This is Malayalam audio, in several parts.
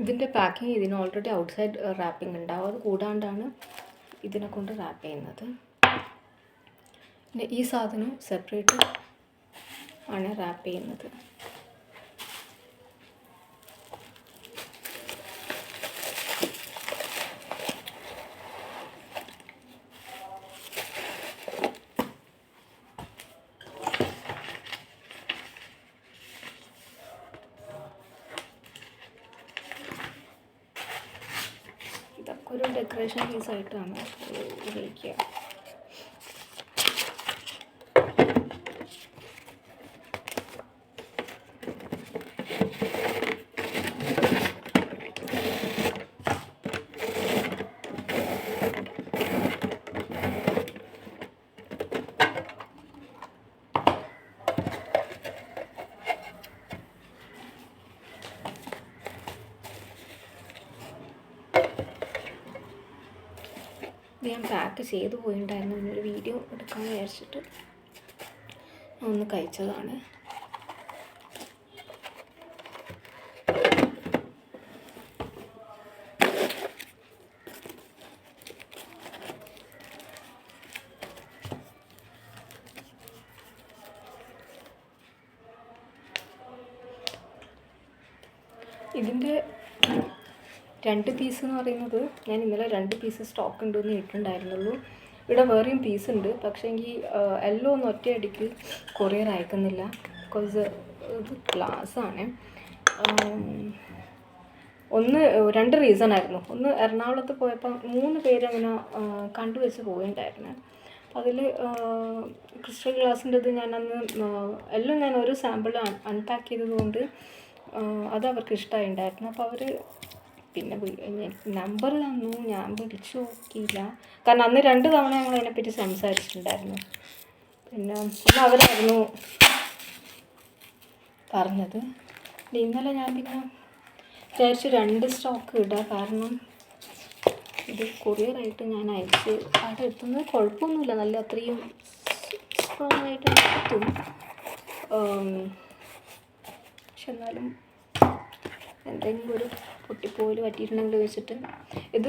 ഇതിൻ്റെ പാക്കിങ് ഇതിന് ഓൾറെഡി ഔട്ട്സൈഡ് റാപ്പിംഗ് ഉണ്ടാവും. അത് കൂടാണ്ടാണ് ഇതിനെ കൊണ്ട് റാപ്പ് ചെയ്യുന്നത്. പിന്നെ ഈ സാധനം സെപ്പറേറ്റ് ആണ് റാപ്പ് ചെയ്യുന്നത്. ഇതൊക്കെ ഒരു ഡെക്കറേഷൻ പീസായിട്ടാണ് ഉപയോഗിക്കുക. ഇത് ഞാൻ പാക്ക് ചെയ്തു പോയിട്ടുണ്ടായിരുന്നു. ഒരു വീഡിയോ എടുക്കാൻ വിചാരിച്ചിട്ട് ഒന്ന് കഴിച്ചതാണ്. ഇതിൻ്റെ 2 പീസ് എന്ന് പറയുന്നത് ഞാൻ ഇന്നലെ 2 പീസ് സ്റ്റോക്ക് ഉണ്ടെന്ന് ഇട്ടുണ്ടായിരുന്നുള്ളൂ. ഇവിടെ വേറെയും പീസ് ഉണ്ട്. പക്ഷേ എങ്കിൽ എല്ലാം ഒന്നും ഒറ്റയടിക്ക് കൊറിയർ അയക്കുന്നില്ല. ബിക്കോസ് ഇത് ഗ്ലാസ്സാണ്. 2 റീസൺ ആയിരുന്നു. ഒന്ന്, എറണാകുളത്ത് പോയപ്പോൾ 3 പേര് അങ്ങനെ കണ്ടുവെച്ച് പോയിട്ടുണ്ടായിരുന്നു. അതിൽ ക്രിസ്റ്റൽ ഗ്ലാസിൻ്റെത് ഞാൻ അന്ന് എല്ലാം ഞാൻ ഒരു സാമ്പിൾ അൺപാക്ക് ചെയ്തതുകൊണ്ട് അത് അവർക്ക് ഇഷ്ടമായിട്ടുണ്ടായിരുന്നു. അപ്പോൾ അവർ പിന്നെ നമ്പർ തന്നു. ഞാൻ വിളിച്ചു നോക്കിയില്ല. കാരണം അന്ന് 2 തവണ ഞങ്ങൾ അതിനെപ്പറ്റി സംസാരിച്ചിട്ടുണ്ടായിരുന്നു. പിന്നെ അവരായിരുന്നു പറഞ്ഞത്. ഇന്നലെ ഞാൻ പിന്നെ വിചാരിച്ചു 2 സ്റ്റോക്ക് ഇടുക. കാരണം ഇത് കൊറിയറായിട്ട് ഞാൻ അയച്ച് അവിടെ എത്തുന്നത് കുഴപ്പമൊന്നുമില്ല. നല്ല അത്രയും സ്ട്രോങ് ആയിട്ട് എത്തും. പക്ഷെ എന്നാലും എന്തെങ്കിലും ഒരു പൊട്ടിപ്പോലും പറ്റിയിട്ടുണ്ടെങ്കിൽ വെച്ചിട്ട് ഇത്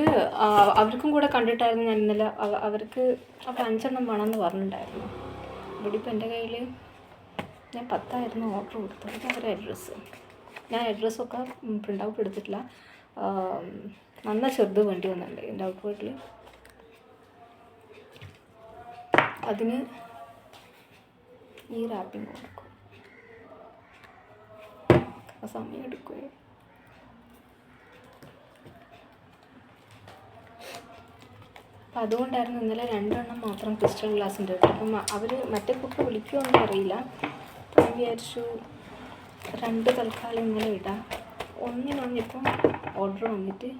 അവർക്കും കൂടെ കണ്ടിട്ടായിരുന്നു ഞാൻ ഇന്നലെ. അവർക്ക് അപ്പോൾ 5 എണ്ണം വേണമെന്ന് പറഞ്ഞിട്ടുണ്ടായിരുന്നു. ഇവിടെ ഇപ്പോൾ എൻ്റെ കയ്യിൽ ഞാൻ 10 ഓർഡർ കൊടുത്തത്. ഇത് അവരുടെ അഡ്രസ്സ്. ഞാൻ അഡ്രസ്സൊക്കെ പ്രിൻ്റ് ഔട്ട് എടുത്തിട്ടില്ല. നന്നായി ചെറുത് വേണ്ടി വന്നിട്ടുണ്ട് എൻ്റെ ഔട്ട് പോയിട്ടിൽ. അതിന് ഈ റാപ്പിംഗ് കൊടുക്കും. സമയം എടുക്കുകയോ. അപ്പം അതുകൊണ്ടായിരുന്നു ഇന്നലെ 2 എണ്ണം മാത്രം ക്രിസ്റ്റൽ ഗ്ലാസിൻ്റെ ഇട്ടു. അപ്പം അവർ മറ്റേ കുട്ടി വിളിക്കുമെന്ന് അറിയില്ല. ഞാൻ വിചാരിച്ചു 2 തൽക്കാലം ഇന്നലെ ഇടാം. ഒന്നിനൊന്നിപ്പം ഓർഡർ വന്നിട്ട്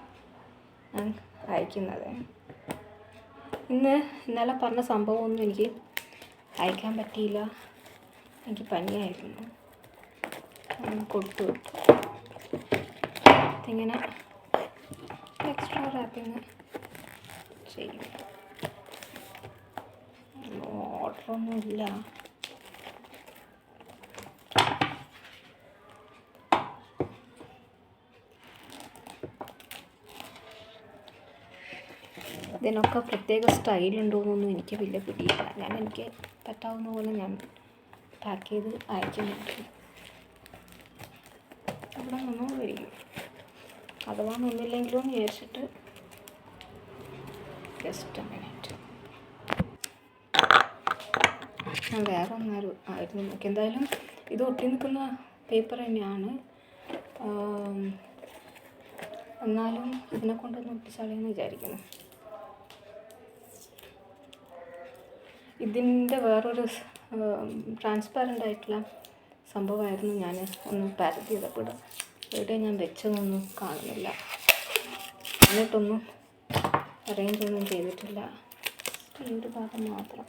ഞാൻ അയക്കുന്നത്. ഇന്നലെ പറഞ്ഞ സംഭവമൊന്നും എനിക്ക് അയക്കാൻ പറ്റിയില്ല. എനിക്ക് പനിയായിരുന്നു. കൊടുത്തു ഇങ്ങനെ എക്സ്ട്രാ റാപ്പിങ് ചെയ്യും. ഓർഡറൊന്നുമില്ല. ഇതിനൊക്കെ പ്രത്യേക സ്റ്റൈലുണ്ടോയെന്നൊന്നും എനിക്ക് വലിയ പിടിയില്ല. എനിക്ക് പറ്റാവുന്ന പോലെ ഞാൻ പാക്ക് ചെയ്ത് അയക്കുന്നുണ്ട്. അവിടെ നിന്നോ വരും. അഥവാ ഒന്നില്ലെങ്കിലോ എന്ന് വിചാരിച്ചിട്ട് ജസ്റ്റ് മിനിറ്റ് ഞാൻ വേറെ ഒന്നാരും ആയിരുന്നു നോക്കി. എന്തായാലും ഇത് ഒട്ടി നിൽക്കുന്ന പേപ്പർ തന്നെയാണ്. എന്നാലും ഇതിനെ കൊണ്ടൊന്ന് ഒട്ടിച്ചാളെന്ന് വിചാരിക്കുന്നു. ഇതിൻ്റെ വേറൊരു ട്രാൻസ്പാരൻ്റ് ആയിട്ടുള്ള സംഭവമായിരുന്നു ഞാൻ ഒന്ന് പാക്ക് ചെയ്തപ്പോൾ. ഇവിടെ ഞാൻ വെച്ചതൊന്നും കാണുന്നില്ല. എന്നിട്ടൊന്നും അറേഞ്ച് ഒന്നും ചെയ്തിട്ടില്ല. ഈ ഒരു ഭാഗം മാത്രം.